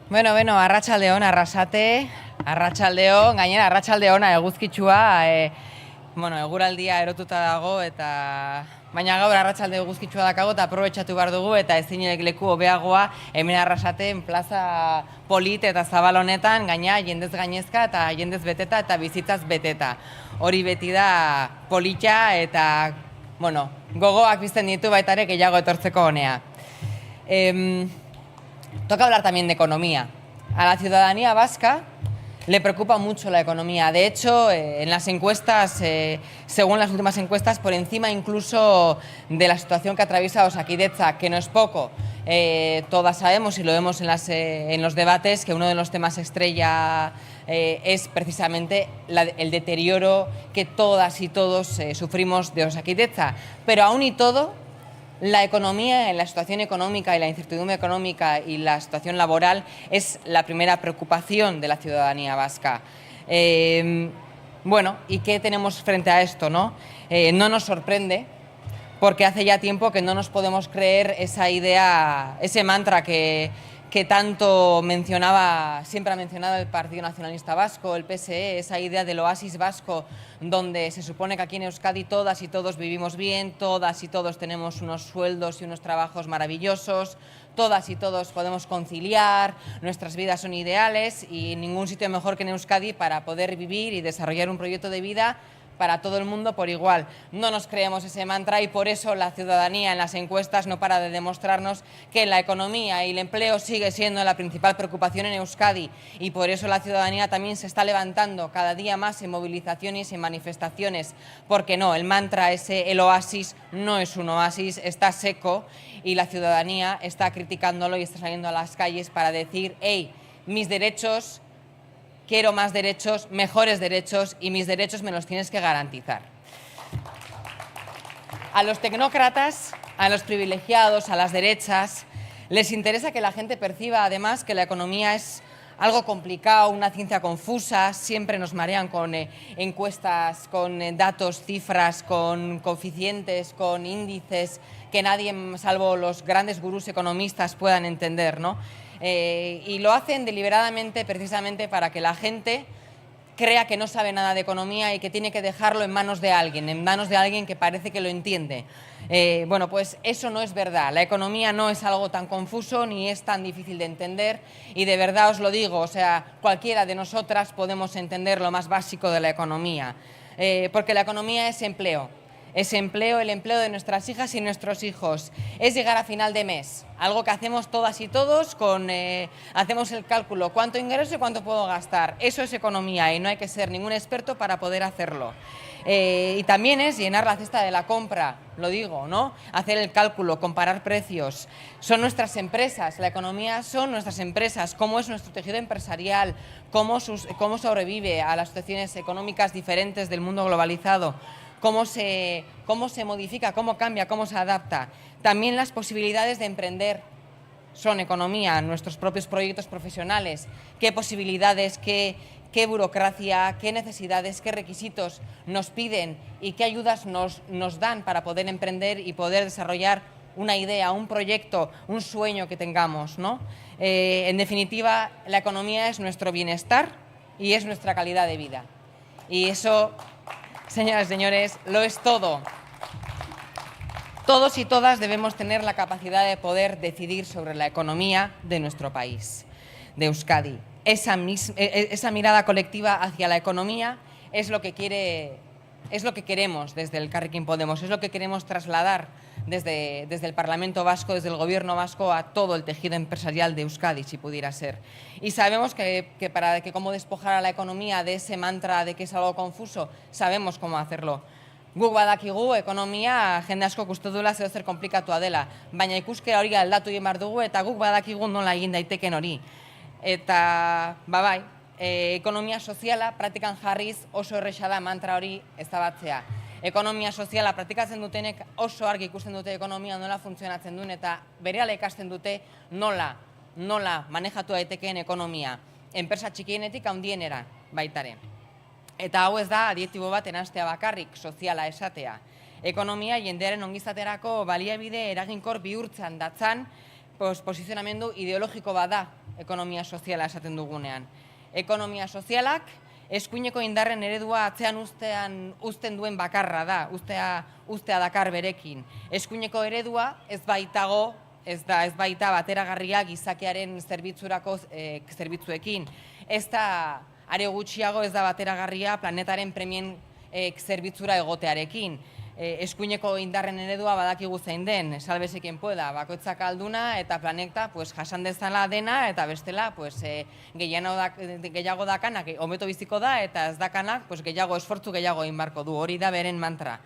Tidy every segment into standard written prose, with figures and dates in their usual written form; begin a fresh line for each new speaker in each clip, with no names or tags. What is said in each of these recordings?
Bueno, arratsaldeon, arrasate, arratsaldeon, gainera arratsaldeona eguzkitsua, eguraldia erotuta dago eta baina gaur arratsalde eguzkitsua dakago eta aprobetxatu behar dugu eta ezinek leku hobeagoa hemen Arrasaten plaza polit eta zabal honetan, gaina jendez gainezka eta jendez beteta eta bizitzaz beteta. Hori beti da polita eta, gogoak bizten ditu baita ere gehiago etortzeko honea. Toca hablar también de economía. A la ciudadanía vasca le preocupa mucho la economía. De hecho, en las encuestas, según las últimas encuestas, por encima incluso de la situación que atraviesa Osakidetza, que no es poco. Todas sabemos y lo vemos en los debates que uno de los temas estrella es precisamente el deterioro que todas y todos sufrimos de Osakidetza. Pero aún y todo, la economía, la situación económica y la incertidumbre económica y la situación laboral es la primera preocupación de la ciudadanía vasca. ¿Y qué tenemos frente a esto, no? No nos sorprende, porque hace ya tiempo que no nos podemos creer esa idea, ese mantra que tanto siempre ha mencionado el Partido Nacionalista Vasco, el PSE, esa idea del oasis vasco, donde se supone que aquí en Euskadi todas y todos vivimos bien, todas y todos tenemos unos sueldos y unos trabajos maravillosos, todas y todos podemos conciliar, nuestras vidas son ideales y ningún sitio mejor que en Euskadi para poder vivir y desarrollar un proyecto de vida para todo el mundo por igual. No nos creemos ese mantra y por eso la ciudadanía en las encuestas no para de demostrarnos que la economía y el empleo sigue siendo la principal preocupación en Euskadi y por eso la ciudadanía también se está levantando cada día más en movilizaciones y en manifestaciones, porque no, el mantra ese, el oasis, no es un oasis, está seco y la ciudadanía está criticándolo y está saliendo a las calles para decir, hey, mis derechos, quiero más derechos, mejores derechos y mis derechos me los tienes que garantizar. A los tecnócratas, a los privilegiados, a las derechas, les interesa que la gente perciba además que la economía es algo complicado, una ciencia confusa, siempre nos marean con encuestas, con datos, cifras, con coeficientes, con índices que nadie, salvo los grandes gurús economistas, puedan entender, ¿no? Y lo hacen deliberadamente precisamente para que la gente crea que no sabe nada de economía y que tiene que dejarlo en manos de alguien que parece que lo entiende. Pues eso no es verdad. La economía no es algo tan confuso ni es tan difícil de entender y de verdad os lo digo, o sea, cualquiera de nosotras podemos entender lo más básico de la economía, porque la economía es empleo. Es empleo, el empleo de nuestras hijas y nuestros hijos. Es llegar a final de mes, algo que hacemos todas y todos, hacemos el cálculo, cuánto ingreso y cuánto puedo gastar. Eso es economía y no hay que ser ningún experto para poder hacerlo. Y también es llenar la cesta de la compra, lo digo, ¿no? Hacer el cálculo, comparar precios. Son nuestras empresas, la economía son nuestras empresas, cómo es nuestro tejido empresarial, cómo sobrevive a las situaciones económicas diferentes del mundo globalizado. Cómo se modifica, cómo cambia, cómo se adapta. También las posibilidades de emprender son economía, nuestros propios proyectos profesionales. ¿Qué posibilidades, qué burocracia, qué necesidades, qué requisitos nos piden y qué ayudas nos dan para poder emprender y poder desarrollar una idea, un proyecto, un sueño que tengamos, ¿no? En definitiva, la economía es nuestro bienestar y es nuestra calidad de vida. Y eso, señoras y señores, lo es todo. Todos y todas debemos tener la capacidad de poder decidir sobre la economía de nuestro país, de Euskadi. Esa mirada colectiva hacia la economía es lo que queremos desde el Elkarrekin Podemos, es lo que queremos trasladar desde el Parlamento Vasco, desde el Gobierno vasco a todo el tejido empresarial de Euskadi, si pudiera ser. Y sabemos que para cómo despojar a la economía de ese mantra de que es algo confuso, sabemos cómo hacerlo. Guk badakigu ekonomia jende asko uste duela zer konplikatua dela, baina ikuskera hori aldatu egin behar dugu eta guk badakigu nola egin daiteken hori. Eta, bai, ekonomia soziala praktikan jarriz oso erresa da mantra hori ezabatzea. Ekonomia soziala praktikatzen dutenek oso argi ikusten dute ekonomia nola funtzionatzen duen eta berehala ikasten dute nola manejatu daitekeen ekonomia. Enpresa txikienetik handienera baitare. Eta hau ez da adjektibo bat enastea bakarrik, soziala esatea. Ekonomia jendearen ongizaterako baliabide eraginkor bihurtzen datzan posizionamendu ideologiko bat da ekonomia soziala esaten dugunean. Ekonomia sozialak eskuineko indarren eredua atzean uzten duen bakarra da, ustea dakar berekin. Eskuineko eredua ez baita bateragarria gizakiaren zerbitzuekin. Ez da, are gutxiago ez da bateragarria planetaren premien zerbitzura egotearekin. Eskuineko indarren eredua badakigu zein den, sálvese quien pueda, bakoitzak alduna eta planeta jasan dezala dena eta bestela gehiago dakanak hobeto biziko da eta ez dakanak gehiago esfortzu gehiago egin beharko du, hori da beren mantra.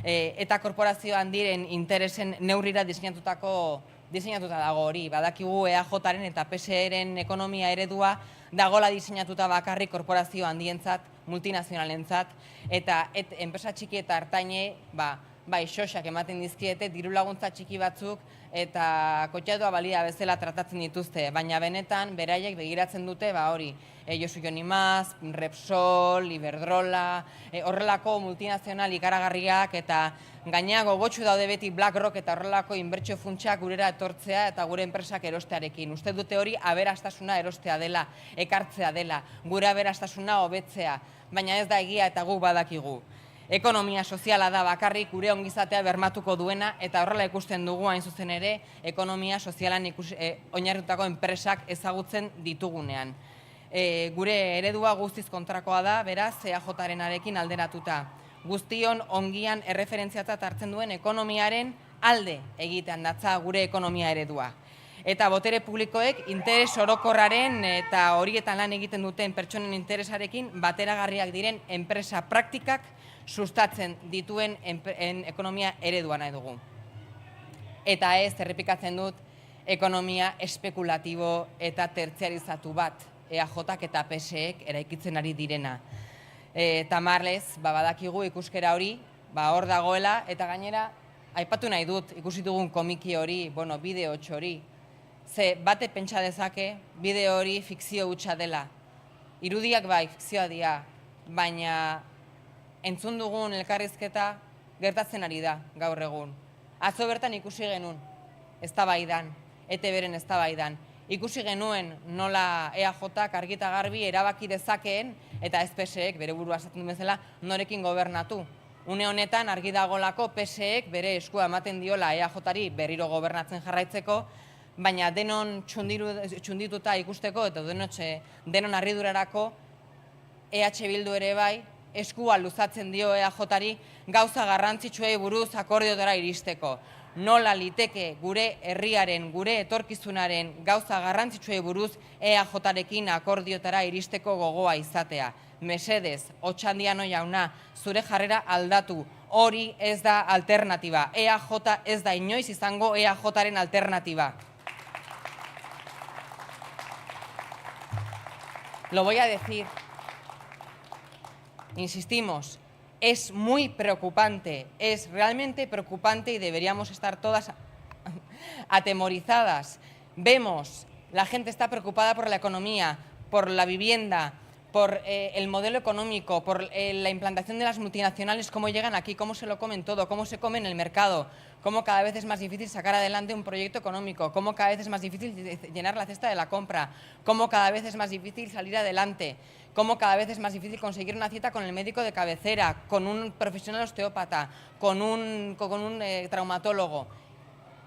Eta korporazioan diren interesen neurrira diseinatuta dago hori, badakigu EAJaren eta PSEren ekonomia eredua dagola diseinatuta bakarrik korporazio handientzat, multinazionalentzat, eta enpresa txiki eta hartainei bai xoxak ematen dizkiete, diru laguntza txiki batzuk eta kotxadua balia bezala tratatzen dituzte, baina benetan beraiek begiratzen dute hori, Josu Jonimaz, Repsol, Iberdrola, horrelako multinazional ikaragarriak eta gainera gogotsu daude beti BlackRock eta horrelako inbertsio funtsak gurera etortzea eta gure enpresak erostearekin. Uste dute hori aberastasuna erostea dela, ekartzea dela, gure aberastasuna hobetzea, baina ez da egia eta guk badakigu. Ekonomia soziala da bakarrik gure ongizatea bermatuko duena eta horrela ikusten dugu hain zuzen ere ekonomia sozialan oinarritutako enpresak ezagutzen ditugunean. Gure eredua guztiz kontrakoa da, beraz, EAJarenarekin alderatuta. Guztion ongian erreferentziatzat hartzen duen ekonomiaren alde egitean datza gure ekonomia eredua. Eta botere publikoek interes orokorraren eta horietan lan egiten duten pertsonen interesarekin bateragarriak diren enpresa praktikak sustatzen dituen ekonomia eredua nahi dugu. Eta ez, errepikatzen dut, ekonomia espekulatibo eta tertziarizatu bat EAJak eta PSEek eraikitzen ari direna. Tamarlez, badakigu ikuskera hori, hor dagoela, eta gainera, aipatu nahi dut, ikusi dugun komiki hori, bideo hori. Ze bate pentsa dezake, bideo hori fikzio hutsa dela. Irudiak bai, fikzioa dira, baina entzun dugun elkarrizketa gertatzen ari da gaur egun. Atzo bertan ikusi genuen, eztabaidan, ETBren eztabaidan. Ikusi genuen nola EAJak argi eta garbi erabaki dezakeen eta ez PSEek bere burua esaten duen bezala norekin gobernatu. Une honetan argi dagolako PSEek bere eskua ematen diola EAJari berriro gobernatzen jarraitzeko, baina denon txundituta ikusteko eta denon harridurarako EH Bildu ere bai eskua luzatzen dio EAJari gauza garrantzitsuei buruz akordiotara iristeko. Nola liteke gure herriaren, gure etorkizunaren gauza garrantzitsuei buruz EAJarekin akordiotara iristeko gogoa izatea. Mesedez, Otxandiano jauna, zure jarrera aldatu, hori ez da alternatiba. EAJ ez da inoiz izango EAJaren alternatiba. Lo voy a decir. Insistimos. Es muy preocupante, es realmente preocupante y deberíamos estar todas atemorizadas. Vemos, la gente está preocupada por la economía, por la vivienda, por el modelo económico, por la implantación de las multinacionales, cómo llegan aquí, cómo se lo comen todo, cómo se come en el mercado, cómo cada vez es más difícil sacar adelante un proyecto económico, cómo cada vez es más difícil llenar la cesta de la compra, cómo cada vez es más difícil salir adelante, cómo cada vez es más difícil conseguir una cita con el médico de cabecera, con un profesional osteópata, con un traumatólogo.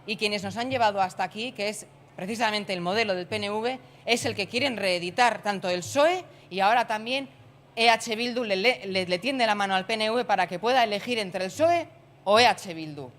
Y quienes nos han llevado hasta aquí, que es precisamente el modelo del PNV, es el que quieren reeditar tanto el PSOE y ahora también EH Bildu le tiende la mano al PNV para que pueda elegir entre el PSOE o EH Bildu.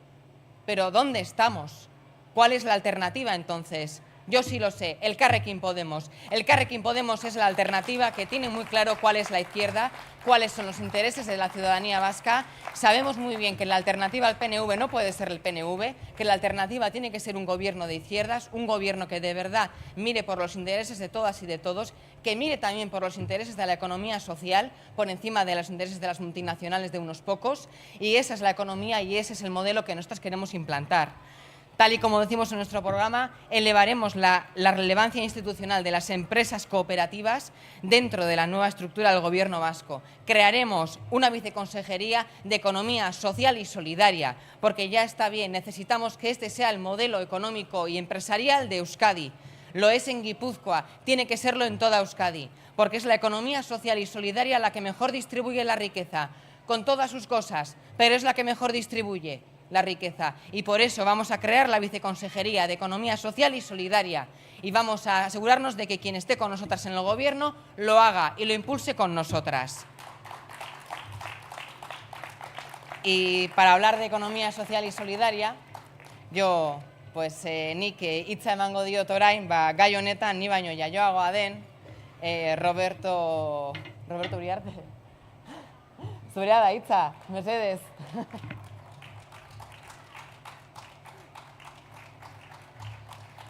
Pero ¿dónde estamos? ¿Cuál es la alternativa entonces? Yo sí lo sé, Elkarrekin Podemos. Elkarrekin Podemos es la alternativa que tiene muy claro cuál es la izquierda, cuáles son los intereses de la ciudadanía vasca. Sabemos muy bien que la alternativa al PNV no puede ser el PNV, que la alternativa tiene que ser un gobierno de izquierdas, un gobierno que de verdad mire por los intereses de todas y de todos, que mire también por los intereses de la economía social, por encima de los intereses de las multinacionales de unos pocos, y esa es la economía y ese es el modelo que nosotros queremos implantar. Tal y como decimos en nuestro programa, elevaremos la relevancia institucional de las empresas cooperativas dentro de la nueva estructura del Gobierno vasco. Crearemos una viceconsejería de Economía Social y Solidaria, porque ya está bien, necesitamos que este sea el modelo económico y empresarial de Euskadi. lo es en Guipúzcoa, tiene que serlo en toda Euskadi, porque es la economía social y solidaria la que mejor distribuye la riqueza, con todas sus cosas, pero es la que mejor distribuye la riqueza. Y por eso vamos a crear la Viceconsejería de Economía Social y Solidaria y vamos a asegurarnos de que quien esté con nosotras en el Gobierno lo haga y lo impulse con nosotras. Y para hablar de economía social y solidaria, yo, nik hitza emango diot orain, gai honetan ni baino jaioagoa den Roberto Uriarte. Zurea da hitza, mesedez.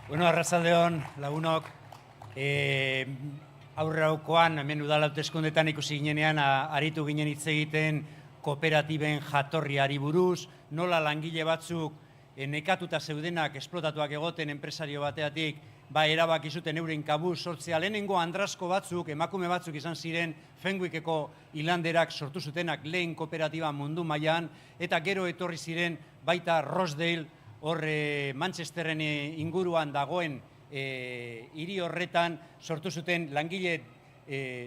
Bueno, arratsaldeon, lagunok. Aurraukoan, hemen udal hauteskundetan ikusi ginenean, aritu ginen hitz egiten kooperatiben jatorriari buruz, nola langile batzuk nekatuta zeudenak esplotatuak egoten enpresario bateatik, erabaki zuten euren kabuz sortzea. Lehenengo Andrasko batzuk, emakume batzuk izan ziren Fenwickeko hilanderak sortu zutenak lehen kooperatiba mundu mailan, eta gero etorri ziren baita Rosedale, hor Manchesterren inguruan dagoen hiri horretan sortu zuten langile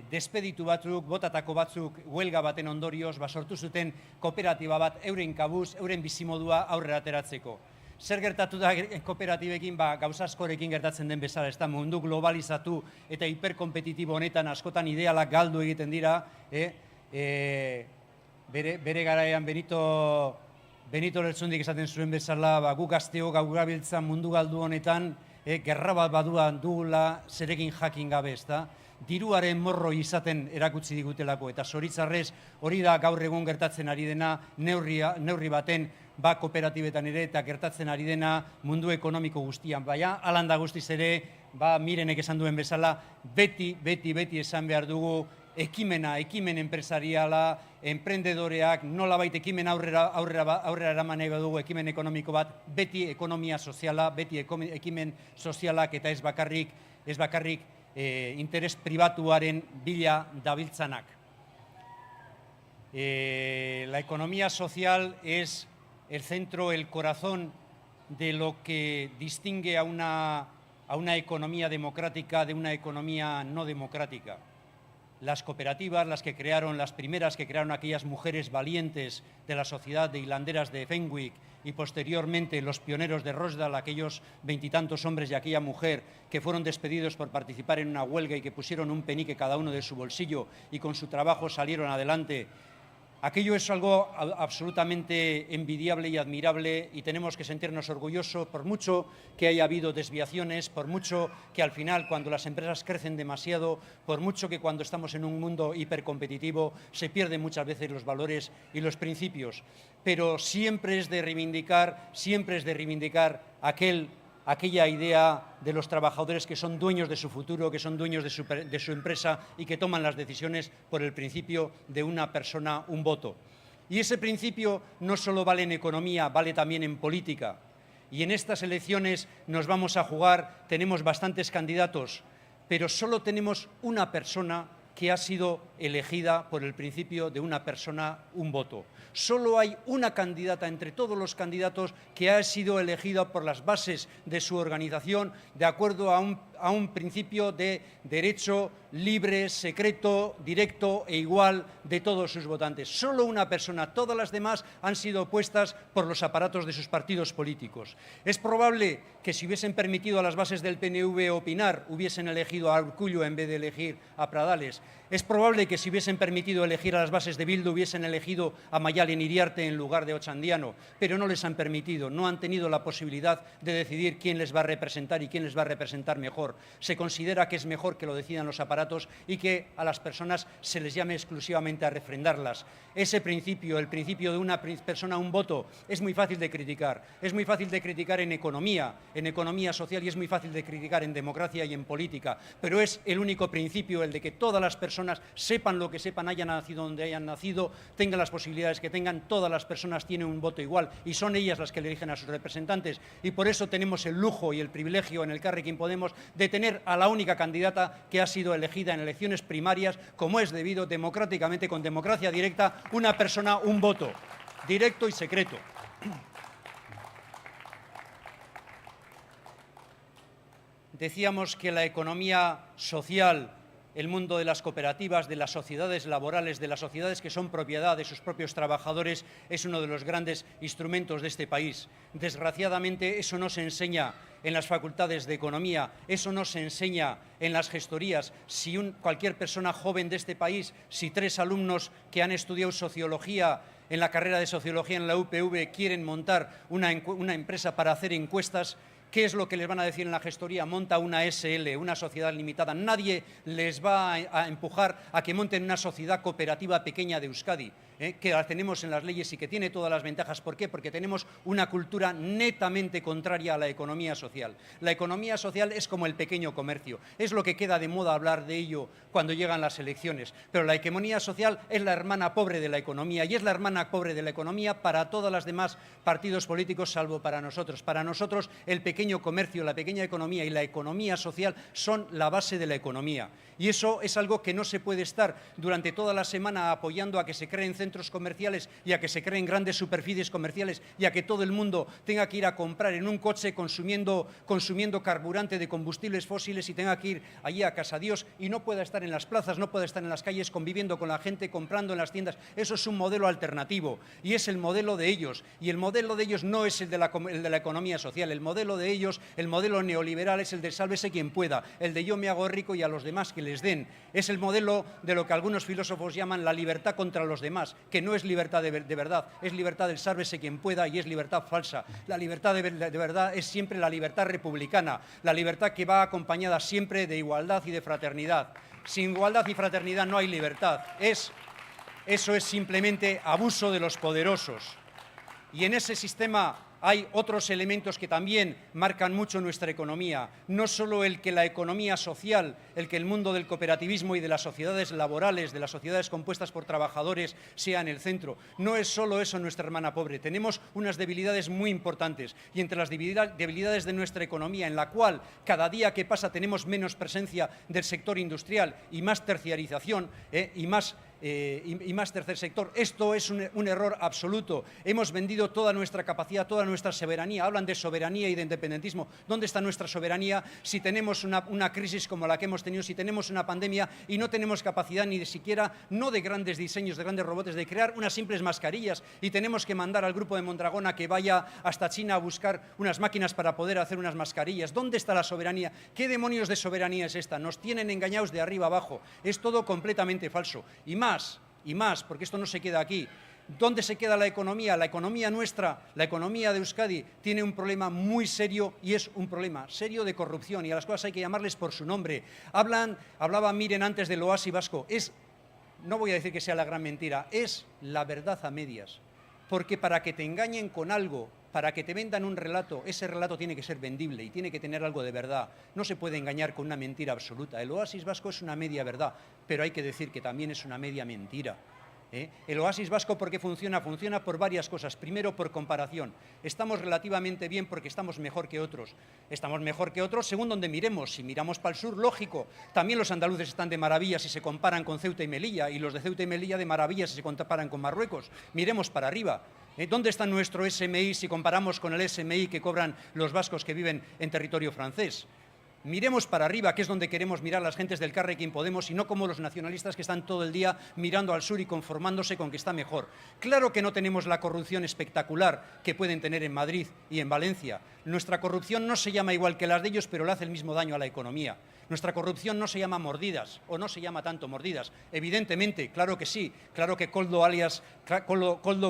despeditu batzuk, botatako batzuk huelga baten ondorioz, sortu zuten kooperatiba bat euren kabuz, euren bizimodua aurrera ateratzeko. Zer gertatu da kooperatibekin, gauza askorekin gertatzen den bezala, ez da mundu globalizatu eta hiperkompetitibo honetan askotan idealak galdu egiten dira. Bere garaian Benito Lertxundik esaten zuen bezala, gu gazteok gau gabiltza mundu galdu honetan, gerra bat baduan dugula zerekin jakin gabe, ez da? Diruaren morro izaten erakutsi digutelako, eta zoritzarrez hori da gaur egun gertatzen ari dena neurri baten kooperatibetan ere, eta gertatzen ari dena mundu ekonomiko guztian. Baina, alanda guztiz ere, Mirenek esan duen bezala, beti esan behar dugu ekimen enpresariala, enprendedoreak, nolabait ekimen aurrera eraman nahi badugu ekimen ekonomiko bat, beti ekonomia soziala, beti ekimen sozialak eta ez bakarrik interes pribatuaren bila dabiltzanak. La economía social es el centro, el corazón de lo que distingue a una economía democrática de una economía no democrática. Las cooperativas, las primeras que crearon aquellas mujeres valientes de la sociedad de hilanderas de Fenwick y posteriormente los pioneros de Rosedale, aquellos 20 y tantos hombres y aquella mujer que fueron despedidos por participar en una huelga y que pusieron un penique cada uno de su bolsillo y con su trabajo salieron adelante. Aquello es algo absolutamente envidiable y admirable y tenemos que sentirnos orgullosos por mucho que haya habido desviaciones, por mucho que al final cuando las empresas crecen demasiado, por mucho que cuando estamos en un mundo hipercompetitivo se pierden muchas veces los valores y los principios. Pero siempre es de reivindicar aquella idea de los trabajadores que son dueños de su futuro, que son dueños de su empresa y que toman las decisiones por el principio de una persona, un voto. Y ese principio no solo vale en economía, vale también en política. Y en estas elecciones nos vamos a jugar, tenemos bastantes candidatos, pero solo tenemos una persona que ha sido elegida por el principio de una persona, un voto. Solo hay una candidata entre todos los candidatos que ha sido elegida por las bases de su organización de acuerdo a un principio de derecho libre, secreto, directo e igual de todos sus votantes. Solo una persona, todas las demás han sido puestas por los aparatos de sus partidos políticos. Es probable que si hubiesen permitido a las bases del PNV opinar, hubiesen elegido a Urkullu en vez de elegir a Pradales. Es probable que si hubiesen permitido elegir a las bases de Bildu hubiesen elegido a Maddalen Iriarte en lugar de Otxandiano, pero no les han permitido, no han tenido la posibilidad de decidir quién les va a representar y quién les va a representar mejor. Se considera que es mejor que lo decidan los aparatos y que a las personas se les llame exclusivamente a refrendarlas. Ese principio, el principio de una persona, un voto, es muy fácil de criticar. Es muy fácil de criticar en economía social y es muy fácil de criticar en democracia y en política, pero es el único principio, el de que todas las personas sepan lo que sepan, hayan nacido donde hayan nacido, tengan las posibilidades que tengan, todas las personas tienen un voto igual y son ellas las que eligen a sus representantes y por eso tenemos el lujo y el privilegio en Elkarrekin Podemos de tener a la única candidata que ha sido elegida en elecciones primarias como es debido, democráticamente, con democracia directa, una persona, un voto, directo y secreto. decíamos que la economía social, el mundo de las cooperativas, de las sociedades laborales, de las sociedades que son propiedad de sus propios trabajadores, es uno de los grandes instrumentos de este país. Desgraciadamente, eso no se enseña en las facultades de economía, eso no se enseña en las gestorías. Si cualquier persona joven de este país, si 3 alumnos que han estudiado sociología en la carrera de sociología en la UPV quieren montar una empresa para hacer encuestas, ¿qué es lo que les van a decir en la gestoría? Monta una SL, una sociedad limitada. Nadie les va a empujar a que monten una sociedad cooperativa pequeña de Euskadi, que la tenemos en las leyes y que tiene todas las ventajas. ¿Por qué? Porque tenemos una cultura netamente contraria a la economía social. La economía social es como el pequeño comercio. Es lo que queda de moda hablar de ello cuando llegan las elecciones. Pero la economía social es la hermana pobre de la economía y es la hermana pobre de la economía para todos los demás partidos políticos, salvo para nosotros. Para nosotros, el pequeño comercio, la pequeña economía y la economía social son la base de la economía. Y eso es algo que no se puede estar durante toda la semana apoyando a que se creen centros comerciales y a que se creen grandes superficies comerciales y a que todo el mundo tenga que ir a comprar en un coche consumiendo carburante de combustibles fósiles y tenga que ir allí a casa Dios y no pueda estar en las plazas, no pueda estar en las calles conviviendo con la gente, comprando en las tiendas. Eso es un modelo alternativo y es el modelo de ellos. Y el modelo de ellos no es el de la economía social. El modelo de ellos, el modelo neoliberal, es el de sálvese quien pueda, el de yo me hago rico y a los demás que les den. Es el modelo de lo que algunos filósofos llaman la libertad contra los demás, que no es libertad de verdad, es libertad del sálvese quien pueda y es libertad falsa. La libertad de verdad es siempre la libertad republicana, la libertad que va acompañada siempre de igualdad y de fraternidad. Sin igualdad y fraternidad no hay libertad. Eso es simplemente abuso de los poderosos. Y en ese sistema hay otros elementos que también marcan mucho nuestra economía. No solo el que la economía social, el que el mundo del cooperativismo y de las sociedades laborales, de las sociedades compuestas por trabajadores, sea en el centro. No es solo eso nuestra hermana pobre. Tenemos unas debilidades muy importantes. Y entre las debilidades de nuestra economía, en la cual cada día que pasa tenemos menos presencia del sector industrial y más terciarización y más tercer sector. Esto es un error absoluto. Hemos vendido toda nuestra capacidad, toda nuestra soberanía. Hablan de soberanía y de independentismo. ¿Dónde está nuestra soberanía si tenemos una crisis como la que hemos tenido, si tenemos una pandemia y no tenemos capacidad ni de siquiera, no de grandes diseños, de grandes robots, de crear unas simples mascarillas y tenemos que mandar al grupo de Mondragón a que vaya hasta China a buscar unas máquinas para poder hacer unas mascarillas? ¿Dónde está la soberanía? ¿Qué demonios de soberanía es esta? Nos tienen engañados de arriba abajo. Es todo completamente falso. Y más, porque esto no se queda aquí. ¿Dónde se queda la economía? La economía nuestra, la economía de Euskadi, tiene un problema muy serio y es un problema serio de corrupción y a las cosas hay que llamarles por su nombre. Hablaba Miren antes del oasis vasco. No voy a decir que sea la gran mentira, es la verdad a medias. Porque para que te engañen con algo, para que te vendan un relato, ese relato tiene que ser vendible y tiene que tener algo de verdad. No se puede engañar con una mentira absoluta. El oasis vasco es una media verdad, pero hay que decir que también es una media mentira. El oasis vasco, ¿por qué funciona? Funciona por varias cosas. Primero, por comparación. Estamos relativamente bien porque estamos mejor que otros. Estamos mejor que otros según donde miremos. Si miramos para el sur, lógico. También los andaluces están de maravilla si se comparan con Ceuta y Melilla, y los de Ceuta y Melilla de maravilla si se comparan con Marruecos. Miremos para arriba. ¿Dónde está nuestro SMI si comparamos con el SMI que cobran los vascos que viven en territorio francés? Miremos para arriba, que es donde queremos mirar las gentes del Carrequín Podemos, y no como los nacionalistas que están todo el día mirando al sur y conformándose con que está mejor. Claro que no tenemos la corrupción espectacular que pueden tener en Madrid y en Valencia. Nuestra corrupción no se llama igual que las de ellos, pero le hace el mismo daño a la economía. Nuestra corrupción no se llama mordidas, o no se llama tanto mordidas. Evidentemente, claro que sí, claro que Koldo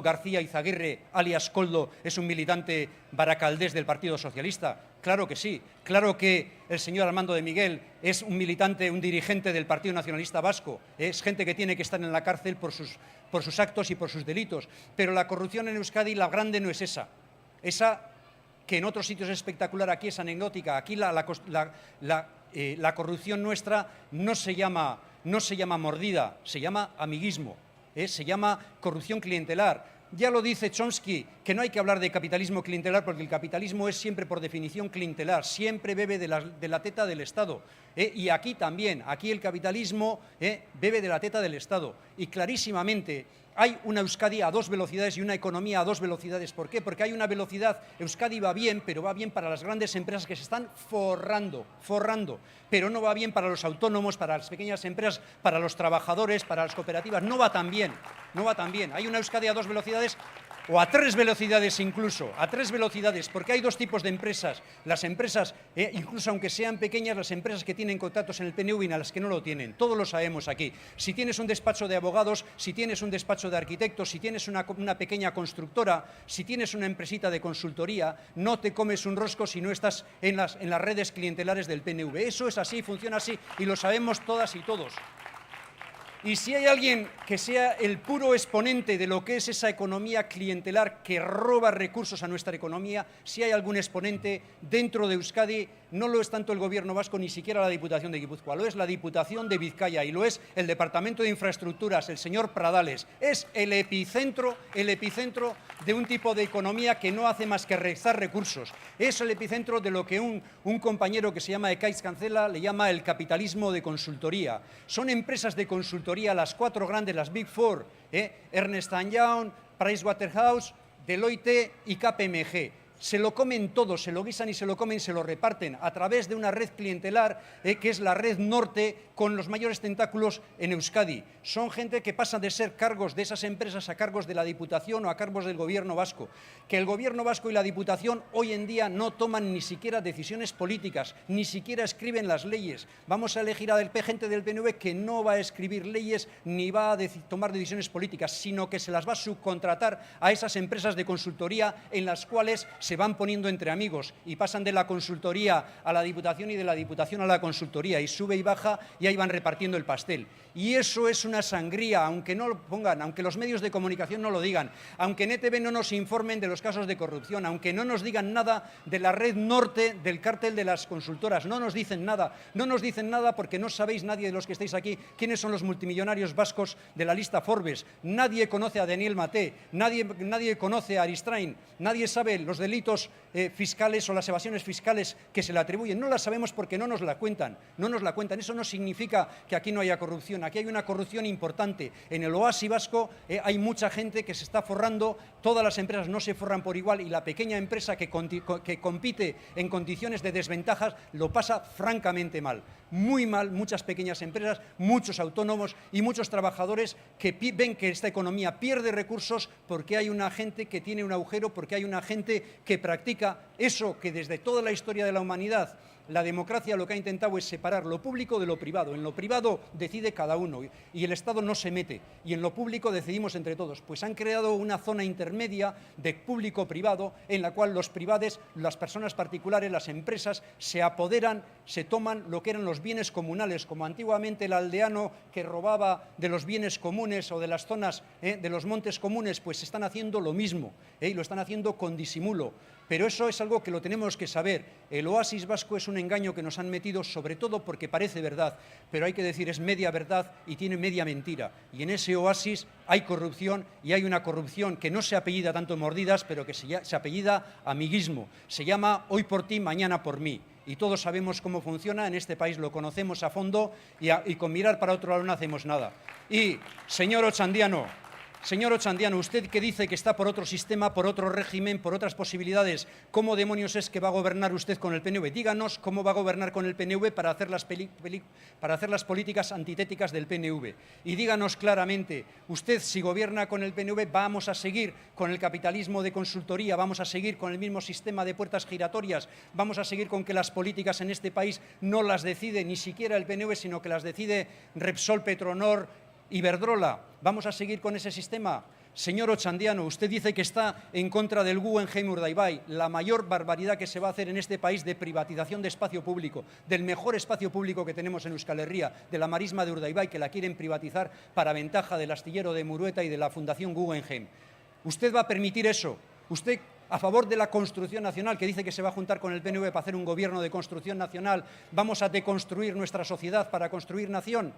García Izaguirre, alias Koldo, es un militante baracaldés del Partido Socialista. Claro que sí, claro que el señor Armando de Miguel es un militante, un dirigente del Partido Nacionalista Vasco. Es gente que tiene que estar en la cárcel por sus actos y por sus delitos. Pero la corrupción en Euskadi, la grande no es esa. Esa que en otros sitios es espectacular, aquí es anecdótica. Aquí la corrupción nuestra no se llama mordida, se llama amiguismo, se llama corrupción clientelar. Ya lo dice Chomsky, que no hay que hablar de capitalismo clientelar porque el capitalismo es siempre por definición clientelar, siempre bebe de la teta del Estado. Y aquí también, aquí el capitalismo bebe de la teta del Estado. Y clarísimamente hay una Euskadi a 2 velocidades y una economía a 2 velocidades. ¿Por qué? Porque hay una velocidad, Euskadi va bien, pero va bien para las grandes empresas que se están forrando, pero no va bien para los autónomos, para las pequeñas empresas, para los trabajadores, para las cooperativas, no va tan bien. Hay una Euskadi a 2 velocidades o a 3 velocidades incluso, a 3 velocidades, porque hay 2 tipos de empresas. Las empresas, incluso aunque sean pequeñas, las empresas que tienen contratos en el PNV y las que no lo tienen. Todos lo sabemos aquí. Si tienes un despacho de abogados, si tienes un despacho de arquitectos, si tienes una pequeña constructora, si tienes una empresita de consultoría, no te comes un rosco si no estás en las redes clientelares del PNV. Eso es así, funciona así y lo sabemos todas y todos. Y si hay alguien que sea el puro exponente de lo que es esa economía clientelar que roba recursos a nuestra economía, si hay algún exponente dentro de Euskadi, no lo es tanto el Gobierno vasco ni siquiera la Diputación de Guipúzcoa, lo es la Diputación de Vizcaya y lo es el Departamento de Infraestructuras, el señor Pradales. Es el epicentro de un tipo de economía que no hace más que restar recursos. Es el epicentro de lo que un compañero que se llama Ekaitz Cancela le llama el capitalismo de consultoría. Son empresas de consultoría, las 4 grandes, las Big Four, Ernst & Young, Pricewaterhouse, Deloitte y KPMG. Se lo comen todo, se lo guisan y se lo comen, se lo reparten a través de una red clientelar que es la Red Norte, con los mayores tentáculos en Euskadi. Son gente que pasa de ser cargos de esas empresas a cargos de la Diputación o a cargos del Gobierno vasco. Que el Gobierno vasco y la Diputación hoy en día no toman ni siquiera decisiones políticas, ni siquiera escriben las leyes. Vamos a elegir a gente del PNV que no va a escribir leyes ni va a tomar decisiones políticas, sino que se las va a subcontratar a esas empresas de consultoría en las cuales se van poniendo entre amigos y pasan de la consultoría a la Diputación y de la Diputación a la consultoría y sube y baja y ahí van repartiendo el pastel. Y eso es una sangría, aunque no lo pongan, aunque los medios de comunicación no lo digan, aunque en ETV no nos informen de los casos de corrupción, aunque no nos digan nada de la Red Norte del cártel de las consultoras, no nos dicen nada porque no sabéis nadie de los que estáis aquí quiénes son los multimillonarios vascos de la lista Forbes. Nadie conoce a Daniel Maté, nadie conoce a Aristrain, nadie sabe los delitos fiscales o las evasiones fiscales que se le atribuyen. No las sabemos porque no nos la cuentan. Eso no significa que aquí no haya corrupción. Aquí hay una corrupción importante. En el oasis vasco hay mucha gente que se está forrando. Todas las empresas no se forran por igual y la pequeña empresa que compite en condiciones de desventajas lo pasa francamente mal. Muy mal, muchas pequeñas empresas, muchos autónomos y muchos trabajadores que ven que esta economía pierde recursos porque hay una gente que tiene un agujero, porque hay una gente que practica eso que desde toda la historia de la humanidad la democracia lo que ha intentado es separar lo público de lo privado. En lo privado decide cada uno y el Estado no se mete, y en lo público decidimos entre todos. Pues han creado una zona intermedia de público-privado en la cual los privados, las personas particulares, las empresas se apoderan, se toman lo que eran los bienes comunales, como antiguamente el aldeano que robaba de los bienes comunes o de las zonas de los montes comunes, pues están haciendo lo mismo y lo están haciendo con disimulo. Pero eso es algo que lo tenemos que saber. El oasis vasco es un engaño que nos han metido, sobre todo porque parece verdad, pero hay que decir es media verdad y tiene media mentira. Y en ese oasis hay corrupción, y hay una corrupción que no se apellida tanto Mordidas, pero que se apellida amiguismo. Se llama hoy por ti, mañana por mí. Y todos sabemos cómo funciona, en este país lo conocemos a fondo y con mirar para otro lado no hacemos nada. Y, señor Ochandiano, usted que dice que está por otro sistema, por otro régimen, por otras posibilidades, ¿cómo demonios es que va a gobernar usted con el PNV? Díganos cómo va a gobernar con el PNV para hacer las políticas antitéticas del PNV. Y díganos claramente, usted si gobierna con el PNV, vamos a seguir con el capitalismo de consultoría, vamos a seguir con el mismo sistema de puertas giratorias, vamos a seguir con que las políticas en este país no las decide ni siquiera el PNV, sino que las decide Repsol, Petronor, Iberdrola. ¿Vamos a seguir con ese sistema? Señor Ochandiano, usted dice que está en contra del Guggenheim Urdaibai, la mayor barbaridad que se va a hacer en este país de privatización de espacio público, del mejor espacio público que tenemos en Euskal Herria, de la marisma de Urdaibai, que la quieren privatizar para ventaja del astillero de Murueta y de la Fundación Guggenheim. ¿Usted va a permitir eso? ¿Usted, a favor de la construcción nacional, que dice que se va a juntar con el PNV para hacer un gobierno de construcción nacional, vamos a deconstruir nuestra sociedad para construir nación?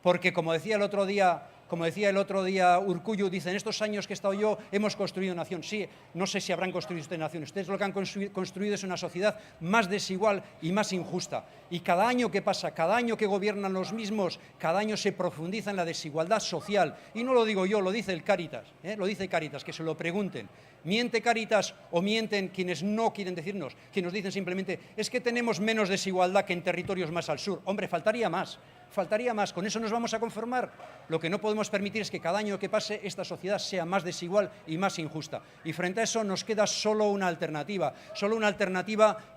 Porque, como decía el otro día Como decía el otro día Urkullu, dice, en estos años que he estado yo hemos construido nación. Sí, no sé si habrán construido ustedes nación. Ustedes lo que han construido es una sociedad más desigual y más injusta. Y cada año que pasa, cada año que gobiernan los mismos, cada año se profundiza en la desigualdad social. Y no lo digo yo, lo dice el Cáritas, lo dice Cáritas, que se lo pregunten. ¿Miente Cáritas o mienten quienes no quieren decirnos? Quienes nos dicen simplemente, es que tenemos menos desigualdad que en territorios más al sur. Hombre, faltaría más. Faltaría más, ¿con eso nos vamos a conformar? Lo que no podemos permitir es que cada año que pase esta sociedad sea más desigual y más injusta. Y frente a eso nos queda solo una alternativa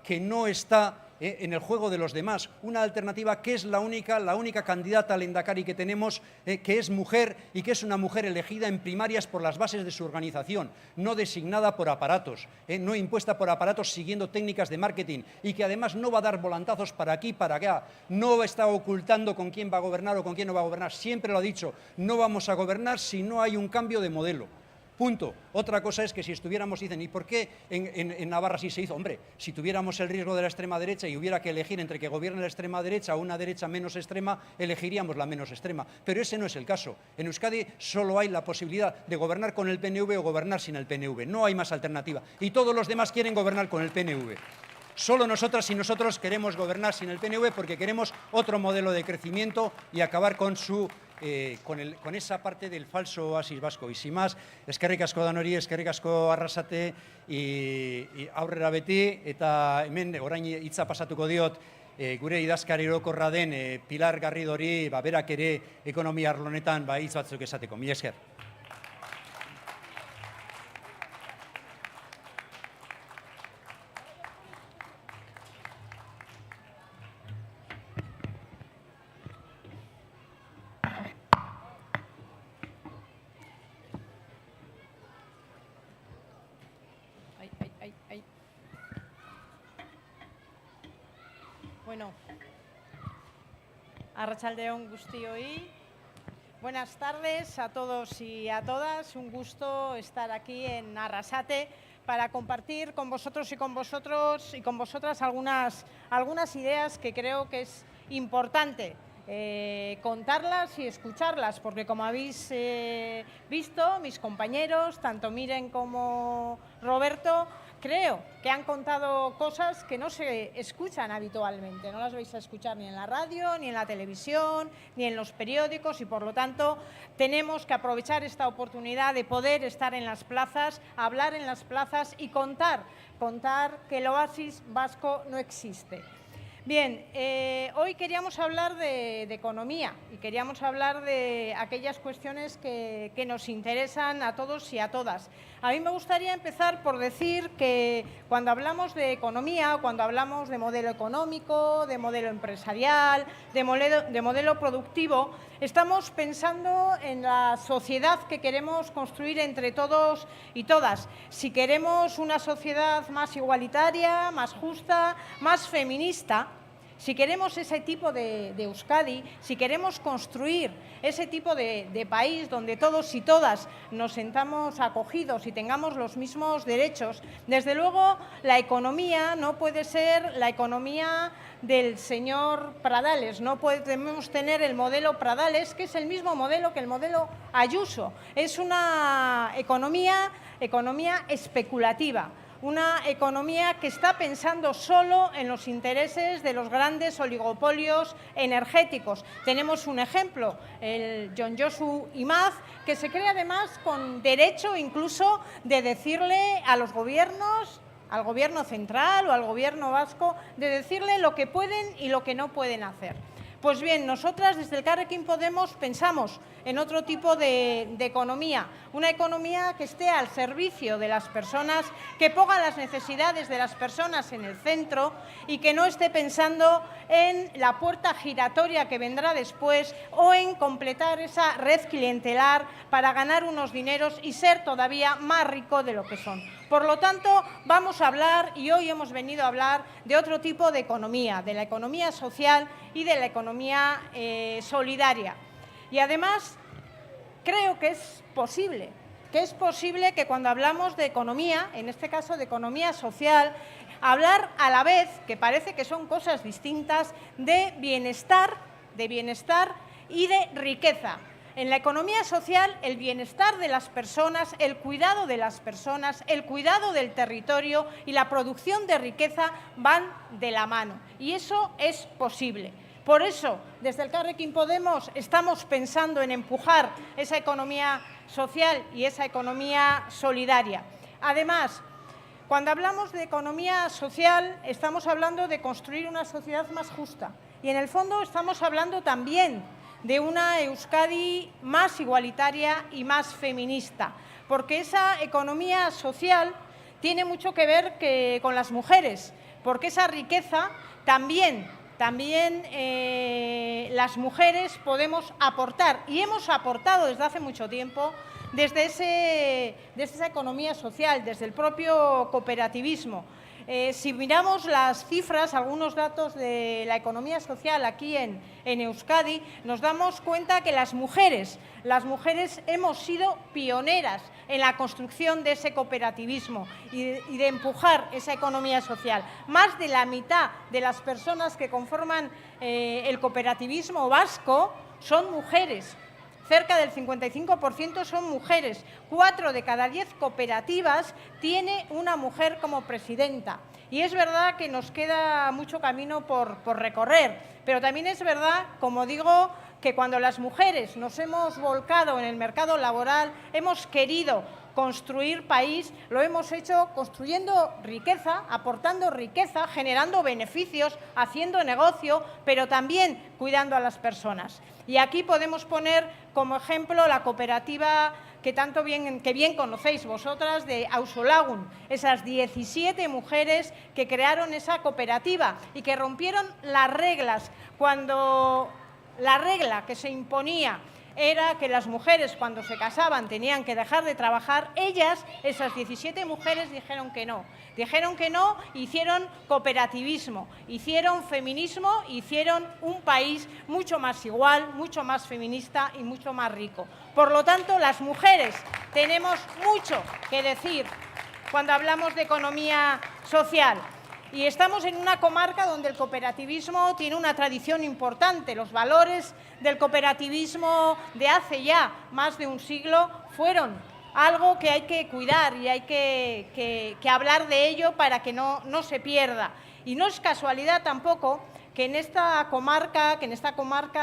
que no está en el juego de los demás, una alternativa que es la única candidata al Endacari que tenemos, que es mujer y que es una mujer elegida en primarias por las bases de su organización, no designada por aparatos, no impuesta por aparatos siguiendo técnicas de marketing y que además no va a dar volantazos para aquí, para allá, no está ocultando con quién va a gobernar o con quién no va a gobernar, siempre lo ha dicho, no vamos a gobernar si no hay un cambio de modelo. Punto. Otra cosa es que si estuviéramos, dicen, ¿y por qué en Navarra sí se hizo? Hombre, si tuviéramos el riesgo de la extrema derecha y hubiera que elegir entre que gobierne la extrema derecha o una derecha menos extrema, elegiríamos la menos extrema. Pero ese no es el caso. En Euskadi solo hay la posibilidad de gobernar con el PNV o gobernar sin el PNV. No hay más alternativa. Y todos los demás quieren gobernar con el PNV. Solo nosotras y nosotros queremos gobernar sin el PNV porque queremos otro modelo de crecimiento y acabar con con esa parte del falso oasis vasco. Y sin más, eskerrik asko danori, eskerrik asko Arrasate, y aurrera beti, eta hemen orain hitza pasatuko diot gure idazkari orokorra den Pilar Garridori, berak ere ekonomia arlo honetan hitz batzuk esateko. Mila esker.
Bueno, arratsaldeon guztioi. Buenas tardes a todos y a todas. Un gusto estar aquí en Arrasate para compartir con vosotros y con vosotras algunas ideas que creo que es importante contarlas y escucharlas, porque como habéis visto, mis compañeros, tanto Miren como Roberto, creo que han contado cosas que no se escuchan habitualmente, no las vais a escuchar ni en la radio, ni en la televisión, ni en los periódicos, y por lo tanto tenemos que aprovechar esta oportunidad de poder estar en las plazas, hablar en las plazas y contar que el oasis vasco no existe. Bien, hoy queríamos hablar de economía y queríamos hablar de aquellas cuestiones que nos interesan a todos y a todas. A mí me gustaría empezar por decir que cuando hablamos de economía, cuando hablamos de modelo económico, de modelo empresarial, de modelo productivo, estamos pensando en la sociedad que queremos construir entre todos y todas. Si queremos una sociedad más igualitaria, más justa, más feminista, si queremos ese tipo de Euskadi, si queremos construir ese tipo de país donde todos y todas nos sentamos acogidos y tengamos los mismos derechos, desde luego la economía no puede ser la economía del señor Pradales, no podemos tener el modelo Pradales, que es el mismo modelo que el modelo Ayuso. Es una economía especulativa. Una economía que está pensando solo en los intereses de los grandes oligopolios energéticos. Tenemos un ejemplo, el John Josu Imaz, que se cree además con derecho incluso de decirle a los gobiernos, al gobierno central o al gobierno vasco, de decirle lo que pueden y lo que no pueden hacer. Pues bien, nosotras desde Elkarrekin Podemos pensamos en otro tipo de economía, una economía que esté al servicio de las personas, que ponga las necesidades de las personas en el centro y que no esté pensando en la puerta giratoria que vendrá después o en completar esa red clientelar para ganar unos dineros y ser todavía más rico de lo que son. Por lo tanto, vamos a hablar, y hoy hemos venido a hablar, de otro tipo de economía, de la economía social y de la economía solidaria. Y además, creo que es posible que cuando hablamos de economía, en este caso de economía social, hablar a la vez, que parece que son cosas distintas, de bienestar y de riqueza. En la economía social, el bienestar de las personas, el cuidado de las personas, el cuidado del territorio y la producción de riqueza van de la mano. Y eso es posible. Por eso, desde Elkarrekin Podemos estamos pensando en empujar esa economía social y esa economía solidaria. Además, cuando hablamos de economía social, estamos hablando de construir una sociedad más justa. Y en el fondo estamos hablando también de una Euskadi más igualitaria y más feminista, porque esa economía social tiene mucho que ver con las mujeres, porque esa riqueza también las mujeres podemos aportar, y hemos aportado desde hace mucho tiempo desde esa economía social, desde el propio cooperativismo. Si miramos las cifras, algunos datos de la economía social aquí en Euskadi, nos damos cuenta que las mujeres hemos sido pioneras en la construcción de ese cooperativismo y de empujar esa economía social. Más de la mitad de las personas que conforman el cooperativismo vasco son mujeres. Cerca del 55% son mujeres. 4 de cada 10 cooperativas tiene una mujer como presidenta. Y es verdad que nos queda mucho camino por recorrer, pero también es verdad, como digo, que cuando las mujeres nos hemos volcado en el mercado laboral, hemos querido construir país, lo hemos hecho construyendo riqueza, aportando riqueza, generando beneficios, haciendo negocio, pero también cuidando a las personas. Y aquí podemos poner como ejemplo la cooperativa que bien conocéis vosotras, de Auzolagun, esas 17 mujeres que crearon esa cooperativa y que rompieron las reglas cuando la regla que se imponía era que las mujeres cuando se casaban tenían que dejar de trabajar. Ellas, esas 17 mujeres, dijeron que no, hicieron cooperativismo, hicieron feminismo, hicieron un país mucho más igual, mucho más feminista y mucho más rico. Por lo tanto, las mujeres tenemos mucho que decir cuando hablamos de economía social. Y estamos en una comarca donde el cooperativismo tiene una tradición importante. Los valores del cooperativismo de hace ya más de un siglo fueron algo que hay que cuidar y hay que hablar de ello para que no se pierda. Y no es casualidad tampoco que en esta comarca,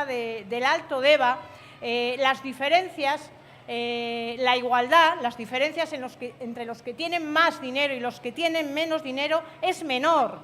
del Alto Deba, las diferencias, la igualdad, las diferencias entre los que tienen más dinero y los que tienen menos dinero es menor.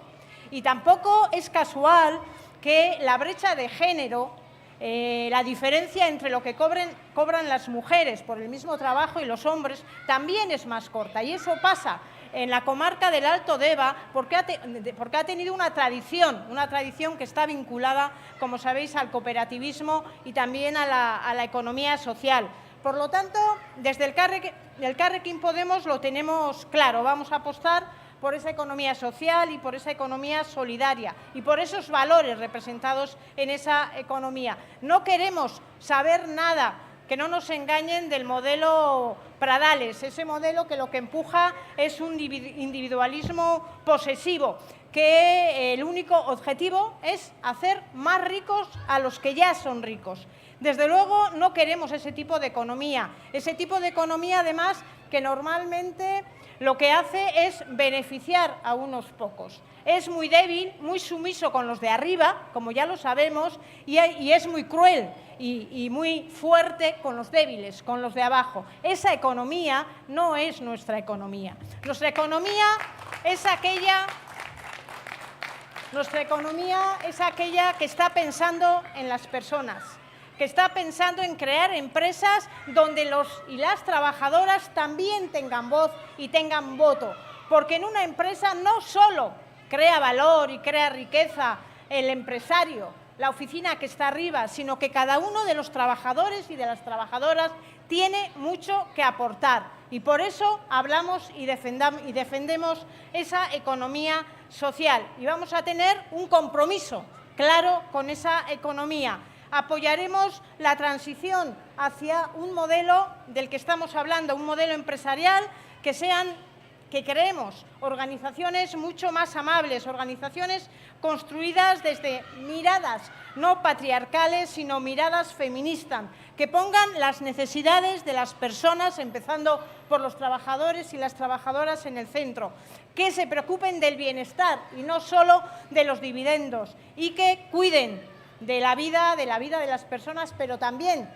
Y tampoco es casual que la brecha de género, la diferencia entre lo que cobran las mujeres por el mismo trabajo y los hombres también es más corta. Y eso pasa en la comarca del Alto Deba porque ha tenido una tradición que está vinculada, como sabéis, al cooperativismo y también a la economía social. Por lo tanto, desde Elkarrekin Podemos lo tenemos claro, vamos a apostar por esa economía social y por esa economía solidaria y por esos valores representados en esa economía. No queremos saber nada, que no nos engañen, del modelo Pradales, ese modelo que lo que empuja es un individualismo posesivo, que el único objetivo es hacer más ricos a los que ya son ricos. Desde luego no queremos ese tipo de economía además que normalmente lo que hace es beneficiar a unos pocos. Es muy débil, muy sumiso con los de arriba, como ya lo sabemos, y es muy cruel y muy fuerte con los débiles, con los de abajo. Esa economía no es nuestra economía. Nuestra economía es aquella que está pensando en las personas, que está pensando en crear empresas donde los y las trabajadoras también tengan voz y tengan voto. Porque en una empresa no solo crea valor y crea riqueza el empresario, la oficina que está arriba, sino que cada uno de los trabajadores y de las trabajadoras tiene mucho que aportar. Y por eso hablamos y defendemos esa economía social. Y vamos a tener un compromiso claro con esa economía. Apoyaremos la transición hacia un modelo del que estamos hablando, un modelo empresarial que que creemos organizaciones mucho más amables, organizaciones construidas desde miradas no patriarcales, sino miradas feministas, que pongan las necesidades de las personas, empezando por los trabajadores y las trabajadoras, en el centro, que se preocupen del bienestar y no solo de los dividendos, y que cuiden de la vida de las personas, pero también,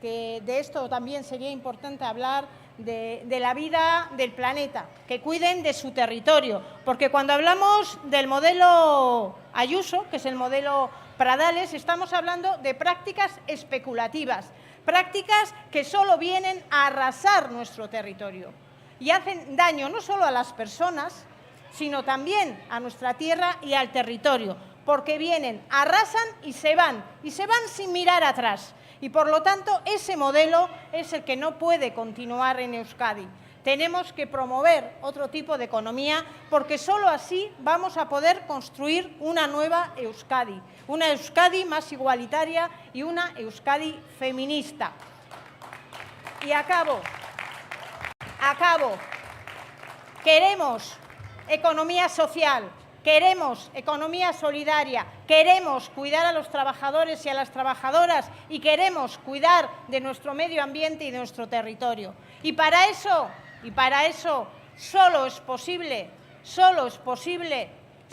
que de esto también sería importante hablar, de la vida del planeta, que cuiden de su territorio, porque cuando hablamos del modelo Ayuso, que es el modelo Pradales, estamos hablando de prácticas especulativas, prácticas que solo vienen a arrasar nuestro territorio y hacen daño no solo a las personas, sino también a nuestra tierra y al territorio, porque vienen, arrasan y se van sin mirar atrás. Y por lo tanto, ese modelo es el que no puede continuar en Euskadi. Tenemos que promover otro tipo de economía, porque solo así vamos a poder construir una nueva Euskadi, una Euskadi más igualitaria y una Euskadi feminista. Y acabo. Queremos economía social, queremos economía solidaria, queremos cuidar a los trabajadores y a las trabajadoras y queremos cuidar de nuestro medio ambiente y de nuestro territorio. Y para eso solo es posible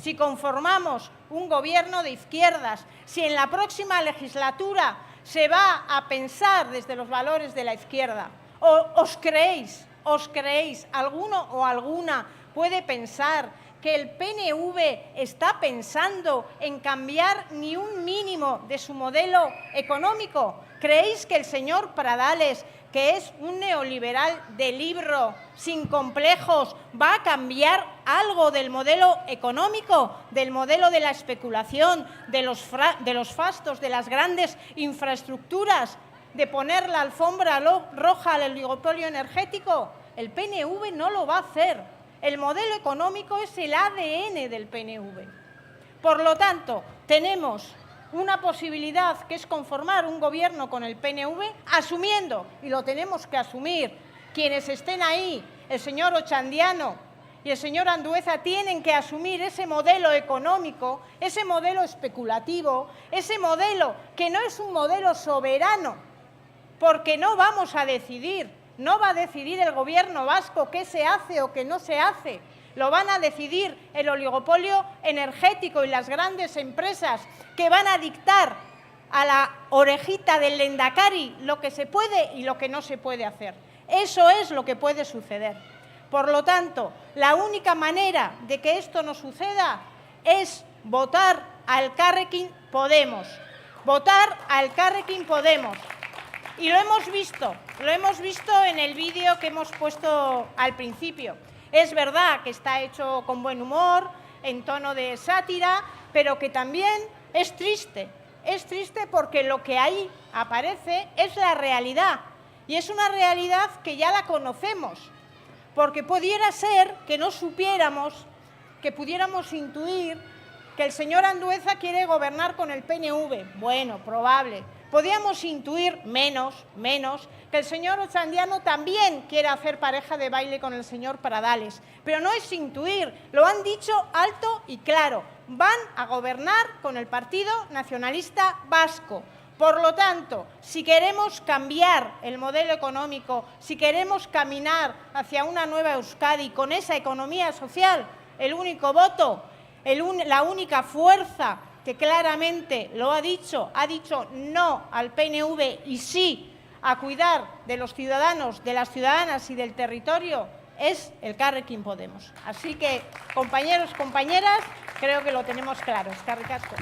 si conformamos un gobierno de izquierdas, si en la próxima legislatura se va a pensar desde los valores de la izquierda. ¿Os creéis, alguno o alguna puede pensar que el PNV está pensando en cambiar ni un mínimo de su modelo económico? ¿Creéis que el señor Pradales, que es un neoliberal de libro, sin complejos, va a cambiar algo del modelo económico, del modelo de la especulación, de los fastos, de las grandes infraestructuras, de poner la alfombra roja al oligopolio energético? El PNV no lo va a hacer. El modelo económico es el ADN del PNV. Por lo tanto, tenemos una posibilidad, que es conformar un gobierno con el PNV, asumiendo, y lo tenemos que asumir, quienes estén ahí, el señor Ochandiano y el señor Andueza, tienen que asumir ese modelo económico, ese modelo especulativo, ese modelo que no es un modelo soberano, porque no vamos a decidir. No va a decidir el gobierno vasco qué se hace o qué no se hace. Lo van a decidir el oligopolio energético y las grandes empresas, que van a dictar a la orejita del Lehendakari lo que se puede y lo que no se puede hacer. Eso es lo que puede suceder. Por lo tanto, la única manera de que esto no suceda es votar a Elkarrekin Podemos. Votar a Elkarrekin Podemos. Y lo hemos visto en el vídeo que hemos puesto al principio. Es verdad que está hecho con buen humor, en tono de sátira, pero que también es triste. Es triste porque lo que ahí aparece es la realidad. Y es una realidad que ya la conocemos. Porque pudiera ser que no supiéramos, que pudiéramos intuir que el señor Andueza quiere gobernar con el PNV. Bueno, probable. Podíamos intuir menos, que el señor Ochandiano también quiere hacer pareja de baile con el señor Pradales. Pero no es intuir, lo han dicho alto y claro. Van a gobernar con el Partido Nacionalista Vasco. Por lo tanto, si queremos cambiar el modelo económico, si queremos caminar hacia una nueva Euskadi con esa economía social, el único voto, la única fuerza que claramente lo ha dicho no al PNV y sí a cuidar de los ciudadanos, de las ciudadanas y del territorio, es Elkarrekin Podemos. Así que, compañeros, compañeras, creo que lo tenemos claro. Eskerrik asko.